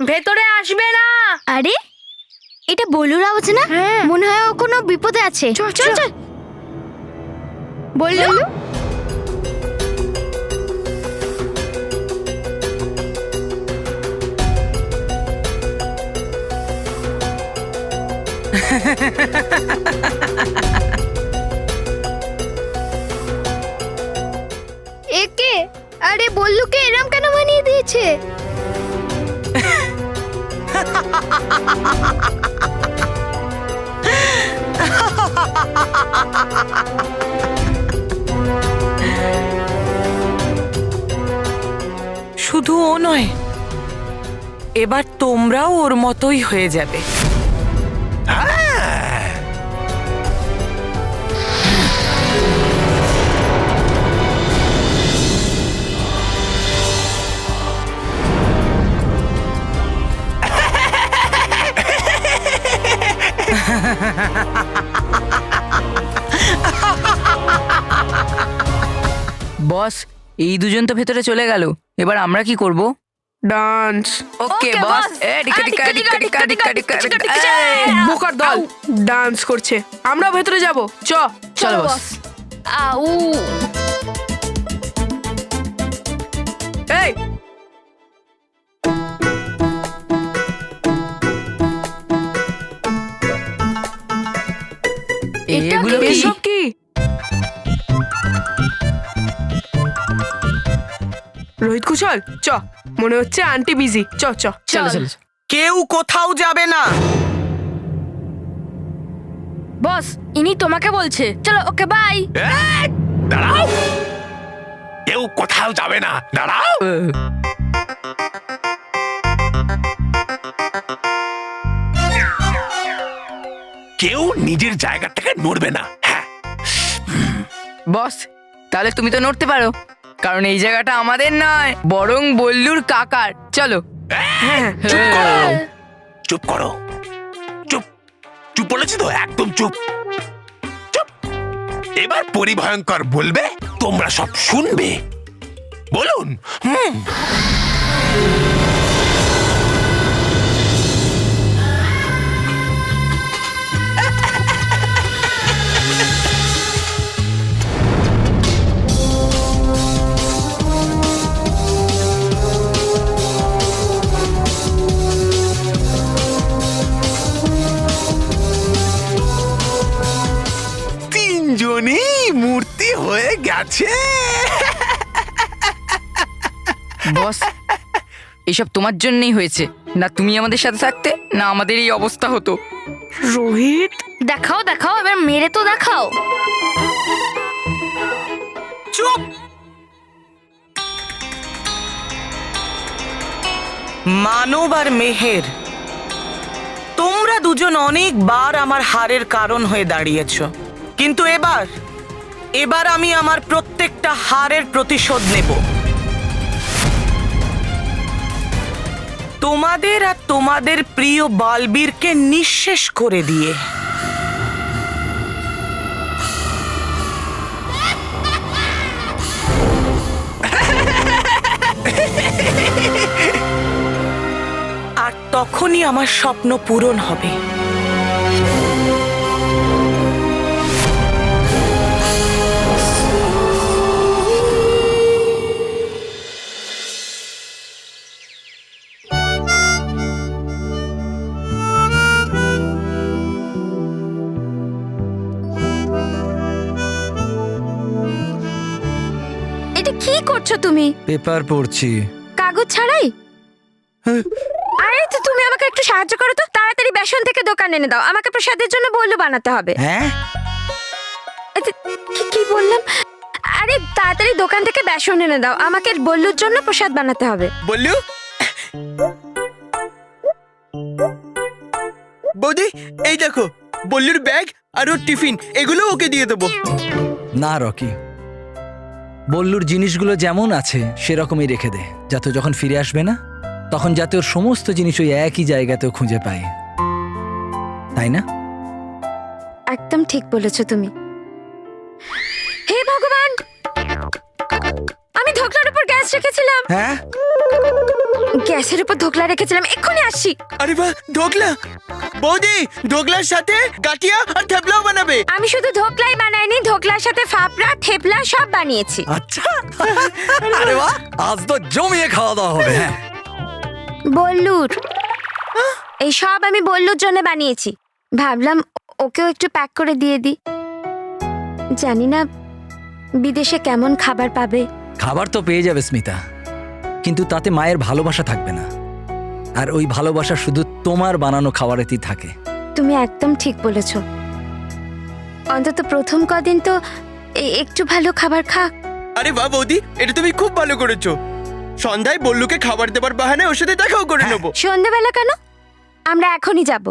ভেতরে আসবে না। আরে এটা বল্লুর আওয়াজ না? মনে হয় ও কোনো বিপদে আছে। চল চল চল। বল্লু একে, আরে বল্লুকে এরম কেন বানিয়ে দিয়েছে? শুধু ও নয়, এবার তোমরাও ওর মতোই হয়ে যাবে। বস, এই দুজন তো ভেতরে চলে গেল, এবার আমরা কি করব? ডান্স। ওকে বস। বোকার দল ডান্স করছে, আমরা ভেতরে যাব। চলো বস। আউ এই এগুলো কি? এসব কি? রোহিত কুশল, মনে হচ্ছে আন্টি বিজি। চলো চলো। কেউ কোথাও যাবে না। বস, ইনি তোমাকে বলছে। চলো, ওকে বাই। দাঁড়াও, কেউ কোথাও যাবে না, দাঁড়াও। কেউ নিজের জায়গা থেকে নড়বে না। হ্যাঁ, বস, তাহলে তুমি তো নড়তে পারো, কারণ এই জায়গাটা আমাদের নয়, বরং বল্লুর কাকার। চলো। চুপ করো, চুপ করো, চুপ চুপ বলেছি তো, একদম চুপ চুপ। এবার পরিভয়ঙ্কর বলবে, তোমরা সব শুনবে। বলুন। তিনজনই মূর্তি হয়ে গেছে। বস, এসব তোমার জন্যই হয়েছে। না তুমি আমাদের সাথে থাকতে, না আমাদের এই অবস্থা হতো। রোহিত, দেখাও দেখাও, এবার মেরে তো দেখাও। চুপ। মানব আর মেহের, তোমরা দুজন অনেকবার আমার হারের কারণ হয়ে দাঁড়িয়েছ, কিন্তু এবার আমি আমার প্রত্যেকটা হারের প্রতিশোধ নেব। তোমাদের আর তোমাদের প্রিয় বালবীরকে নিঃশেষ করে দিয়ে। আর তখনই আমার স্বপ্ন পূরণ হবে। এটা কি করছো তুমি? পেপার পড়ছি। কাগজ ছাড়াই? আরে তো তুমি আমাকে একটু সাহায্য করো তো, তাড়াতাড়ি বেসন থেকে দোকান এনে দাও, আমাকে প্রসাদের জন্য বল্লু বানাতে হবে। হ্যাঁ, কি বললাম? আরে তাড়াতাড়ি দোকান থেকে বেসন এনে দাও, আমাকে বল্লুর জন্য প্রসাদ বানাতে হবে। বল্লু। বৌদি, এই দেখো বল্লুর ব্যাগ আর ওর টিফিন, এগুলো ওকে দিয়ে দেবো। না রকি, বল্লুর জিনিসগুলো যেমন আছে সেরকমই রেখে দে, যাতে যখন ফিরে আসবে না তখন যাতে ওর সমস্ত জিনিস ওই একই জায়গাতেও খুঁজে পায়, তাই না? একদম ঠিক বলেছো তুমি। হে ভগবান, আমি ধোকলার উপর গ্যাস রেখেছিলাম। হ্যাঁ, গ্যাসের উপর ধোকলা রেখেছিলাম, এক্ষুনি আসছি। আরে বাহ, ধোকলা! বৌদি, ধোকলার সাথে গাঠিয়া আর থেপলাও বানাবে। আমি শুধু ধোকলাই বানাইনি, ধোকলার সাথে ফাফড়া থেপলা সব বানিয়েছি। আচ্ছা আরে বাহ, আজ তো জমিয়ে খাওয়া দাওয়া হবে। হ্যাঁ বল্লুর, এই সব আমি বল্লুর জন্য বানিয়েছি। ভাবলাম ওকেও একটু প্যাক করে দিয়ে দিই। জানি না বিদেশে কেমন খাবার পাবে। খাবার তো পেয়ে যাবে স্মিতা, কিন্তু তাতে মায়ের ভালোবাসা থাকবে না। আর ওই ভালোবাসা শুধু তোমার বানানো খাবারেতেই থাকে। তুমি একদম ঠিক বলেছ। অন্তত প্রথম কদিন তো একটু ভালো খাবার খাক। আরে বাহ বৌদি, এটা তুমি খুব ভালো করেছো। সন্ধ্যায় বল্লুকে খাবার দেবার বাহানায় ওর সাথে দেখাও করে নেবো। সন্ধ্যাবেলা কেন? আমরা এখনই যাব।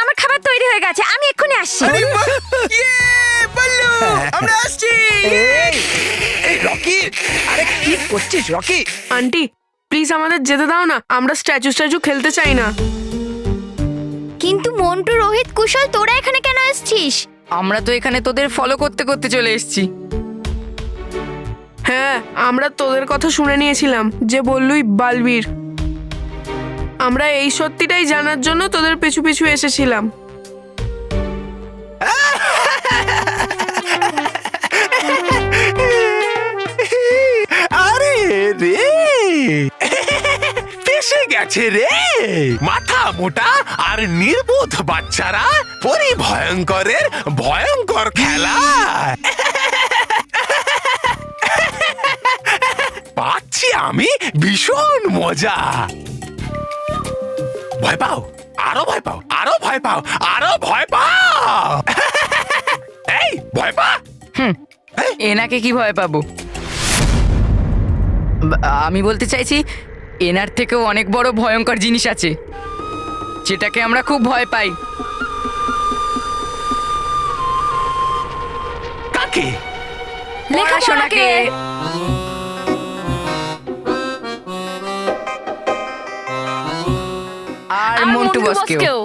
আমার খাবার তৈরি হয়ে গেছে, আমি এক্ষুনি আসছি। আরে বাহ, ইয়ে, বল্লু, আমরা আসছি। এই রকি, আরে কি করছিস রকি? আন্টি প্লিজ আমাদের যেতে দাও না, আমরা স্ট্যাচু খেলতে চাই না। কিন্তু মন্টু, রোহিত, কুশল, তোরা এখানে কেন এসেছিস? আমরা তো এখানে তোদের ফলো করতে করতে চলে এসেছি। হ্যাঁ, আমরা তোদের কথা শুনে নিয়েছিলাম যে বললুই বালবীর। আমরা এই সত্যিটাই জানার জন্য তোদের পিছু পিছু এসেছিলাম। আরে রে, ফেসে গেছে রে মাথা মোটা আর নির্বোধ বাচ্চারা পরিভয়ঙ্করের ভয়ঙ্কর খেলা। পাচ্ছি আমি ভীষণ মজা। ভয় পাও, আরো ভয় পাও, আরো ভয় পাও, আরো ভয় পাও। এই ভয় পা। এনাকে কি ভয় পাবো? আমি বলতে চাইছি এনার থেকেও অনেক বড় ভয়ঙ্কর জিনিস আছে যেটাকে আমরা খুব ভয় পাই। কাকে? লেখাশোনাকে। আর মন্টু বসকেও।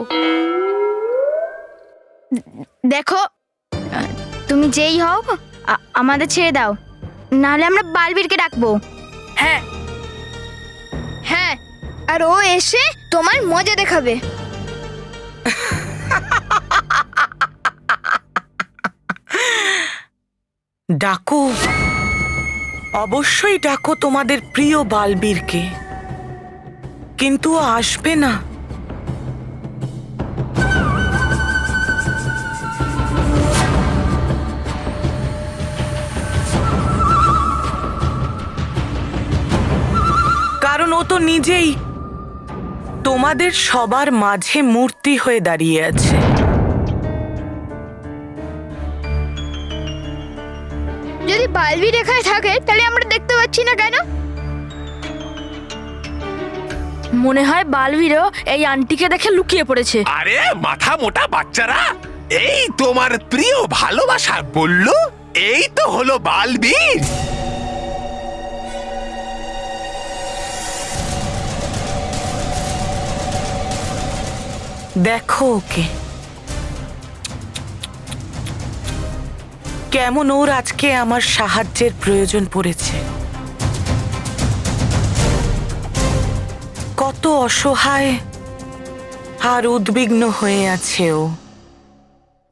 দেখো, তুমি যেই হও আমাদের ছেড়ে দাও, নাহলে আমরা বালবীরকে ডাকবো। হ্যাঁ, হ্যাঁ, আর ও এসে তোমার মজা দেখাবে। ডাকো, অবশ্যই ডাকো তোমাদের প্রিয় বালবীরকে, কিন্তু ও আসবে না। কারণ ও তো নিজেই তোমাদের সবার মাঝে মূর্তি হয়ে দাঁড়িয়ে আছে। যদি বালবীর এখানে থাকে তাহলে আমরা দেখতে পাচ্ছি না কেন? মনে হয় বালবীরও এই আন্টিকে দেখে লুকিয়ে পড়েছে। আরে মাথা মোটা বাচ্চারা, এই তোমার প্রিয় ভালোবাসা বললো, এই তো হলো বালবীর। দেখো ওকে, কেমন ওর আজকে আমার সাহায্যের প্রয়োজন পড়েছে। কত অসহায় আর উদ্বিগ্ন হয়ে আছে ও।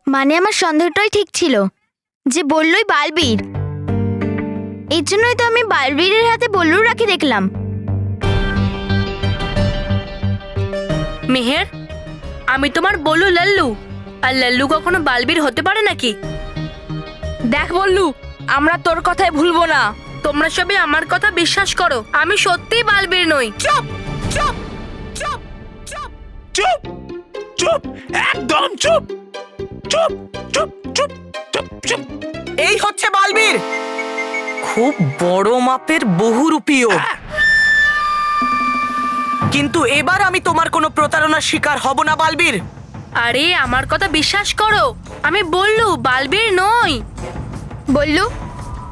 মানে আমার সন্দেহটাই ঠিক ছিল যে বললুই বালবীর। এই জন্যই তো আমি বালবীরের হাতে বল্লু রাখি দেখলাম। মেহের, আমি তোমার বললু লাল্লু, আর লাল্লু কখনো বালবীর হতে পারে নাকি? দেখ বললু, আমরা তোর কথায় ভুলবো না। তোমরা সবাই আমার কথা বিশ্বাস করো, আমি সত্যিই বালবীর নই। চুপ চুপ চুপ চুপ চুপ চুপ, একদম চুপ চুপ চুপ চুপ চুপ চুপ। এই হচ্ছে বালবীর, খুব বড় মাপের বহুরূপীও। কিন্তু এবার আমি তোমার কোনো প্রতারণার শিকার হব না বালবীর। আরে আমার কথা বিশ্বাস করো, আমি বললু বালবীর নই। বল্লু,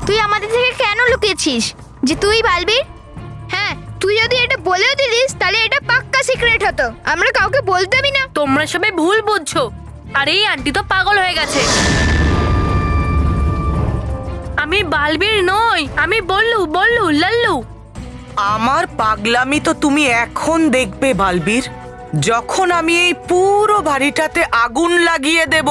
তুই আমাদের থেকে কেন লুকিয়েছিস যে তুই বালবীর? হ্যাঁ, তুই যদি এটা বলেও দিলিস তাহলে এটা পাক্কা সিক্রেট হতো, আমরা কাউকে বলতামই না। তোমরা সবাই ভুল বুঝছো, আর এই আন্টি তো পাগল হয়ে গেছে। আমি বালবীর নই, আমি বললু বললু লাল্লু। আমার পাগলামি তো তুমি এখন দেখবে বালবীর, যখন আমি এই পুরো বাড়িটাতে আগুন লাগিয়ে দেব।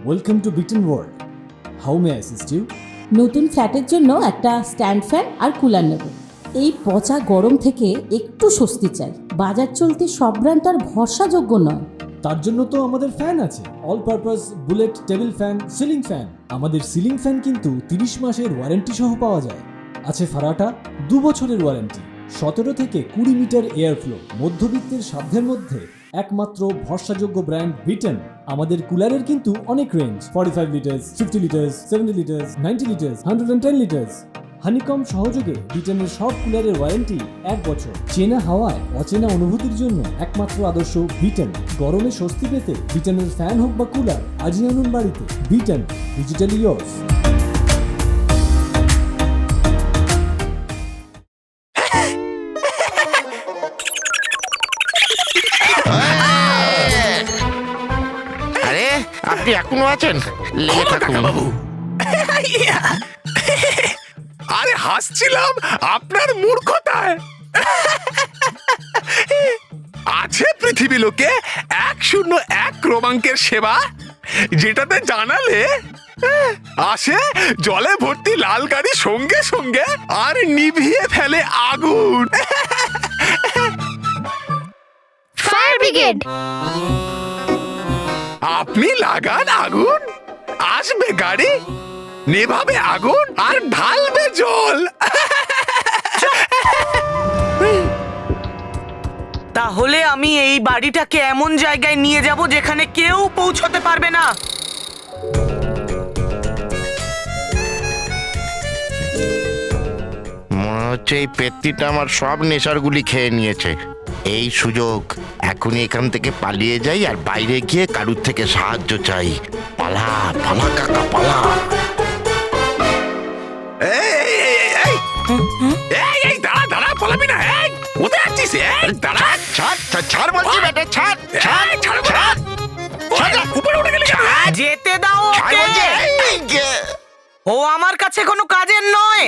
Welcome to Beaton world. How may I assist you? নতুন ফ্ল্যাটের জন্য একটা স্ট্যান্ড ফ্যান আর কুলার নেব। এই পচা গরম থেকে একটু স্বস্তি চাই। বাজার চলতে সব ব্র্যান্ড আর ভরসাযোগ্য নয়। তার জন্য তো আমাদের ফ্যান আছে, all purpose bullet table fan, ceiling fan. আমাদের সিলিং ফ্যান কিন্তু 30 মাসের ওয়ারেন্টি সহ পাওয়া যায়। আছে ফারাটা 2 বছরের ওয়ারেন্টি, 17 থেকে 20 মিটার এয়ার ফ্লো, মধ্যবিত্তের সাধ্যের মধ্যে একমাত্র ভরসাযোগ্য ব্র্যান্ড বিটন। আমাদের কুলারের কিন্তু অনেক range, 45 litres, 50 litres, 70 litres, 90 litres, 110 litres. Honeycomb সহযোগে বিটনের সব কুলারের ওয়ারেন্টি 1 বছর। চেনা হাওয়ায় অচেনা অনুভূতির জন্য একমাত্র আদর্শ বিটন। গরমে স্বস্তি পেতে বিটনের ফ্যান হোক বা কুলার, আজই আনুন বাড়িতে। Vuitton, digitally years. আরে আপনি এখনো আছেন? লেগে থাকুন বাবু। আরে হাসছিলাম আপনার মূর্খতায়। আছে পৃথিবী লোকে 101 ক্রমাঙ্কের সেবা, যেটাতে জানালে আসে জলে ভর্তি লাল গাড়ি সঙ্গে সঙ্গে আর নিভিয়ে ফেলে আগুন। Fire brigade. আপনি লাগান আগুন, আসবে গাড়ি, নেভাবে আগুন আর ঢালবে জল। তাহলে আমি এই বাড়িটাকে এমন জায়গায় নিয়ে যাব যেখানে কেউ পৌঁছতে পারবে না। মনে হচ্ছে এই পেত্তিটা আমার সব নেশারগুলি খেয়ে নিয়েছে। এই সুযোগ, এখনই এখান থেকে পালিয়ে যাই আর বাইরে গিয়ে কারুর থেকে সাহায্য চাই। পালা পালা কাকা পালা। এই দাঁড়া দাঁড়া, পালাবি না। এই কোথায় যাচ্ছিস? এই দাঁড়া, ছাড় বলছি বেটা, ছাড় ছাড় ছাড় ছাড়। উপরে উঠে গেলি কেন? যেতে দাও ওকে। এই যে। ও আমার কাছে কোনো কাজের নয়।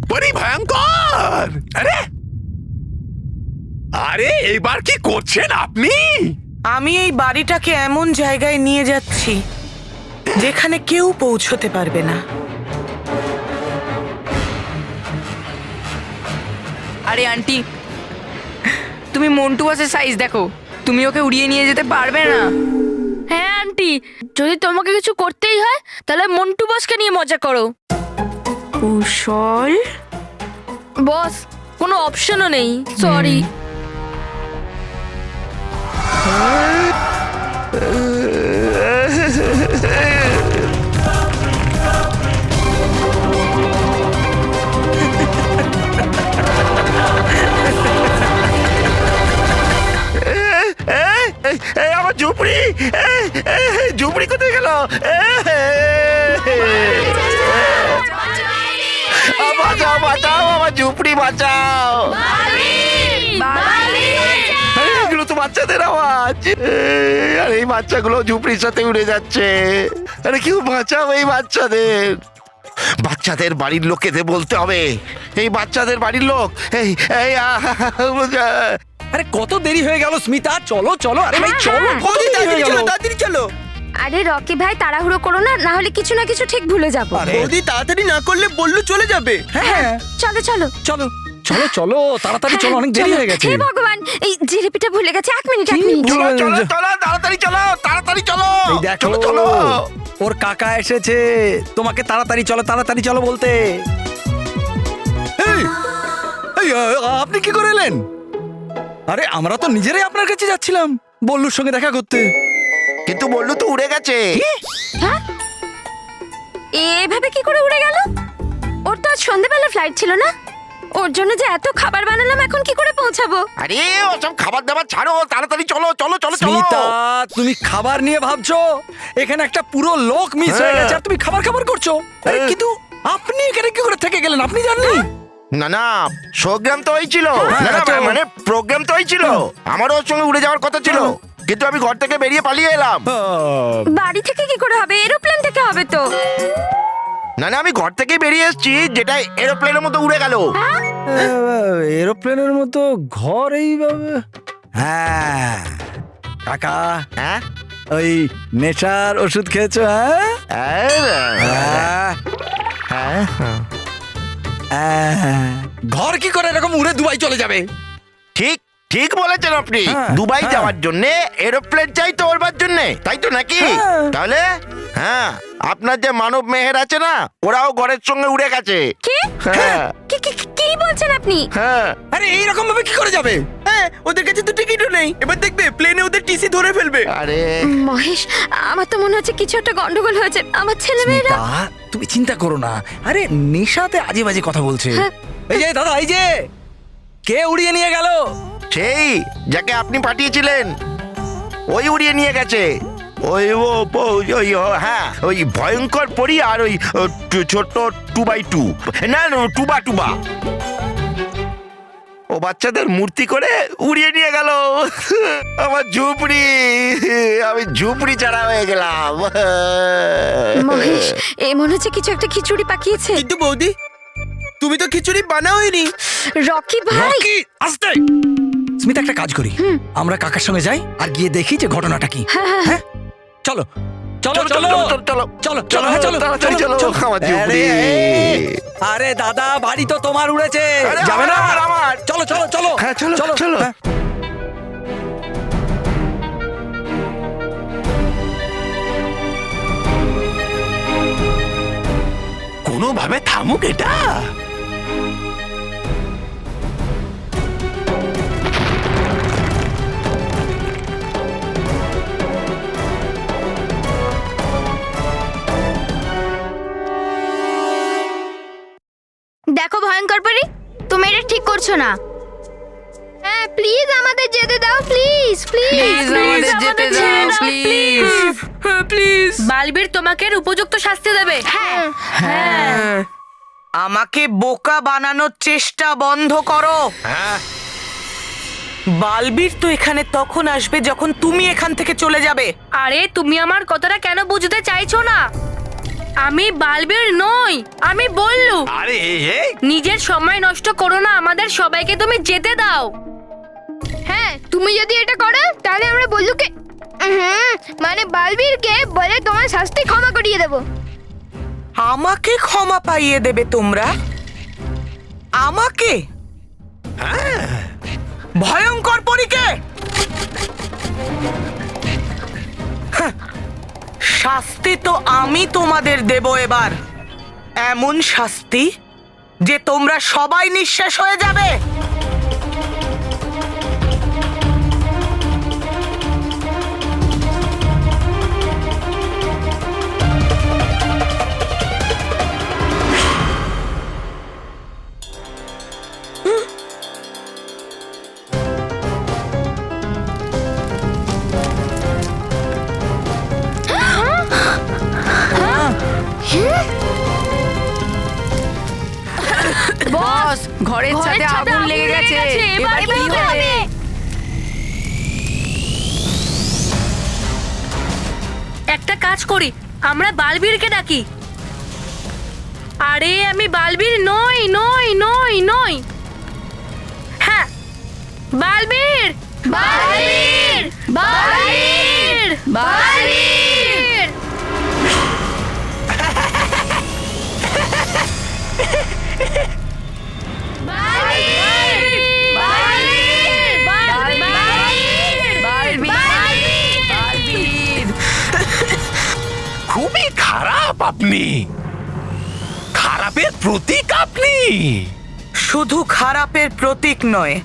বড়ি ভয়ঙ্কর। আরে আরে এবার কি করছেন আপনি? আমি এই বাড়িটাকে এমন জায়গায় নিয়ে যাচ্ছি যেখানে কেউ পৌঁছতে পারবে না। আরে আন্টি, তুমি মন্টু বাসের সাইজ দেখো, তুমি ওকে উড়িয়ে নিয়ে যেতে পারবে না। হ্যাঁ আন্টি, যদি তোমাকে কিছু করতেই হয় তাহলে মন্টু বসকে নিয়ে মজা করো। কুশল, বস, কোনো অপশনও নেই, সরি। আমার ঝুপড়ি, ঝুপড়ি কোথায় গেল? বাঁচাও বাঁচাও, আমার ঝুপড়ি বাঁচাও। আরে এগুলো তো বাচ্চাদের আওয়াজ। আর এই বাচ্চাগুলো ঝুপড়ির সাথে উড়ে যাচ্ছে। আরে কেউ বাঁচাও এই বাচ্চাদের। বাচ্চাদের বাড়ির লোকেদের বলতে হবে। এই বাচ্চাদের বাড়ির লোক, এই এই আরে কত দেরি হয়ে গেল স্মিতা, চলো চলো। আরে ভাই চলো, কত দেরি হয়ে গেল। তাড়াতাড়ি চলো। আরে রকি ভাই, তাড়াহুড়ো করো না, না হলে কিছু না কিছু ঠিক ভুলে যাবো। বৌদি তাড়াতাড়ি না করলে বললু চলে যাবে। হ্যাঁ চলো চলো চলো চলো চলো, তাড়াতাড়ি চলো, অনেক দেরি হয়ে গেছে। হে ভগবান, এই জিলিপিটা ভুলে গেছে। 1 মিনিট 1 মিনিট। চলো চলো চলো, তাড়াতাড়ি চলো, তাড়াতাড়ি চলো। এই দেখো, চলো চলো। ওর কাকা এসেছে তোমাকে তাড়াতাড়ি চলো বলতে। এই, এই, আপনি কি করে এলেন? আরে আমরা তো নিজেরাই আপনার কাছে যাচ্ছিলাম বল্লুর সঙ্গে দেখা করতে। কিন্তু বললু তো উড়ে গেছে। হ্যাঁ, এভাবে কি করে উড়ে গেল? ওর তো আজ সন্ধ্যাবেলা ফ্লাইট ছিল না? ওর জন্য যে এত খাবার বানালাম, এখন কি করে পৌঁছাবো? আরে ওসব খাবার দাবার ছাড়ো, তাড়াতাড়ি চলো চলো চলো চলো। স্মিতা তুমি খাবার নিয়ে ভাবছো? এখানে একটা পুরো লোক মিস হয়ে গেছে আর তুমি খাবার খাবার করছো। আরে, কিন্তু আপনি এখানে কি করে থেকে গেলেন আপনি জানেন? না না, প্রোগ্রাম তো হয়েছিল, হ্যাঁ, না না তো- মানে প্রোগ্রাম তো হয়েছিল, আমারও ওর সঙ্গে উড়ে যাওয়ার কথা ছিল, কিন্তু আমি ঘর থেকে বেরিয়ে পালিয়ে এলাম। বাড়ি থেকে কি করে হবে? এরোপ্লেন থেকে হবে তো। না না, আমি ঘর থেকে বেরিয়ে এসেছি, যেটা এরোপ্লেনের মতো উড়ে গেল। এরোপ্লেনের মতো ঘর এইভাবে? হ্যাঁ কাকা, হ্যাঁ ওই নেশার ওষুধ খেয়েছো? হ্যাঁ ঘর কি করে এরকম উড়ে দুবাই চলে যাবে? ঠিক ঠিক বলেছেন আপনি। হ্যাঁ, দুবাই হ্যাঁ। যাওয়ার জন্য এরোপ্লেন চাই তো ওরবার জন্য, তাই তো নাকি? হ্যাঁ। তাহলে হ্যাঁ, আপনার যে মানব মেহের আছে না, ওরাও ঘরের সঙ্গে উড়ে গেছে। কি হ্যাঁ কি বলছেন আপনি? হ্যাঁ, আরে এইরকম ভাবে কি করে যাবে? হ্যাঁ, ওদের কাছে তো টিকিটও নেই। এবার দেখবে প্লেনে ওদের টিসি ধরে ফেলবে। আরে মহেশ, আমার তো মনে হচ্ছে কিছু একটা গন্ডগোল হয়েছে। আমার ছেলেমেয়েরা স্মিতা, তুমি চিন্তা করো না। আরে নেশাতে আজে বাজে কথা বলছে। এই যে দাদা, এই যে কে উড়িয়ে নিয়ে গেল? সেই যাকে আপনি পাঠিয়েছিলেন, ওই উড়িয়ে নিয়ে গেছে। ওই হ্যাঁ, ওই ভয়ঙ্কর পরি আর ওই ছোট্ট 2x2, না 2x2 ও বাচ্চাদের মূর্তি করে উড়িয়ে নিয়ে গেল আমার ঝুপড়ি। আমি ঝুপড়ি ছাড়া হয়ে গেলাম। মহেশ, এ মনে হচ্ছে কিছু একটা খিচুড়ি পাকিয়েছে। কিন্তু বৌদি, তুমি তো খিচুড়ি বানাওইনি। রকি ভাই, রকি, আস্তে। স্মিতা, একটা কাজ করি, আমরা কাকার সঙ্গে যাই আর গিয়ে দেখি যে ঘটনাটা কি। হ্যাঁ চলো চলো চলো চলো চলো চলো, হ্যাঁ চলো তাড়াতাড়ি চলো, আমার ঝুপড়ি। আরে দাদা, বাড়ি তো তোমার উড়েছে, আরে যাবে না? আমার। চলো চলো চলো, হ্যাঁ চলো চলো। হ্যাঁ। কোনোভাবে থামুক এটা। দেখো ভয়ঙ্কর পরি, তুমি এটা ঠিক করছো না। হ্যাঁ প্লিজ আমাদের যেতে দাও, প্লিজ প্লিজ আমাদের যেতে দাও প্লিজ। প্লিজ। বালবীর তোমাকে এর উপযুক্ত শাস্তি দেবে। হ্যাঁ, আমাকে বোকা বানানোর চেষ্টা বন্ধ করো। বালবীর তো এখানে তখন আসবে যখন তুমি এখান থেকে চলে যাবে। আরে তুমি আমার কথাটা কেন বুঝতে চাইছো না? আমি বালবীর নই, আমি বললু। আরে এই নিজের সময় নষ্ট করো না, আমাদের সবাইকে তুমি যেতে দাও। হ্যাঁ, তুমি যদি এটা করো তাহলে আমরা বল্লুকে মানে বালবীরকে বলে তোমার শাস্তি ক্ষমা করিয়ে দেব। আমাকে ক্ষমা পাইয়ে দেবে তোমরা? আমাকে? ভয়ঙ্কর পরীকে? হাহ, শাস্তি তো আমি তোমাদের দেব এবার। এমন শাস্তি যে তোমরা সবাই নিঃশেষ হয়ে যাবে। বস, ঘরের ছাদে আগুন লেগে গেছে, এবার কি হবে? একটা কাজ করি, আমরা বালবীরকে ডাকি। আরে আমি বালবীর নই নই নই নই। হ্যাঁ, বালবীর বালবীর বালবীর বালবীর। খুবই খারাপ আপনি, খারাপের প্রতীক আপনি। শুধু খারাপের প্রতীক নয়,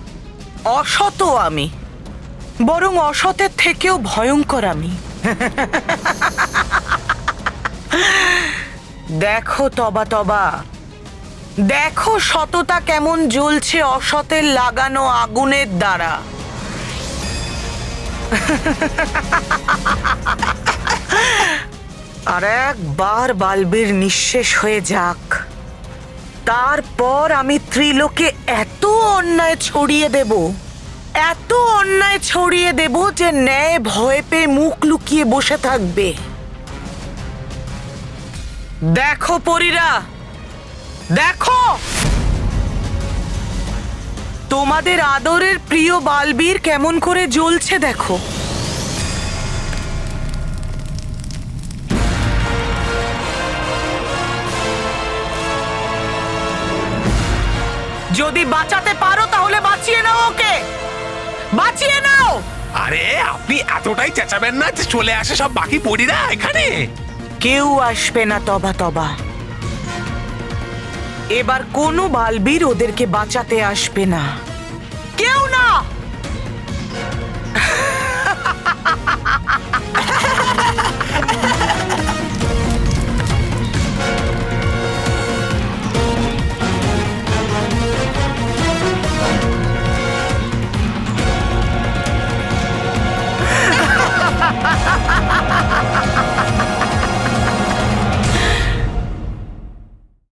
অসৎ আমি, বরং অসতের থেকেও ভয়ঙ্কর আমি। দেখো তবা তবা, দেখো সততা কেমন জ্বলছে অসতের লাগানো আগুনের দ্বারা। আর একবার বালবীর নিঃশেষ হয়ে যাক, তারপর আমি ত্রিলোকে এত অন্যায় ছড়িয়ে দেব, এত অন্যায় ছড়িয়ে দেব যে ন্যায় ভয় পেয়ে মুখ লুকিয়ে বসে থাকবে। দেখো পরীরা, দেখো তোমাদের আদরের প্রিয় বালবীর কেমন করে জ্বলছে দেখো। যদি বাঁচাতে পারো তাহলে বাঁচিয়ে নাও ওকে, বাঁচিয়ে নাও। আরে আপনি এতটাই চেঁচাবেন না যে চলে আসে সব বাকি পরীরা এখানে। কেউ আসবে না তবা তবা। এবার কোনো বালবীর ওদেরকে বাঁচাতে আসবে না, কেউ না।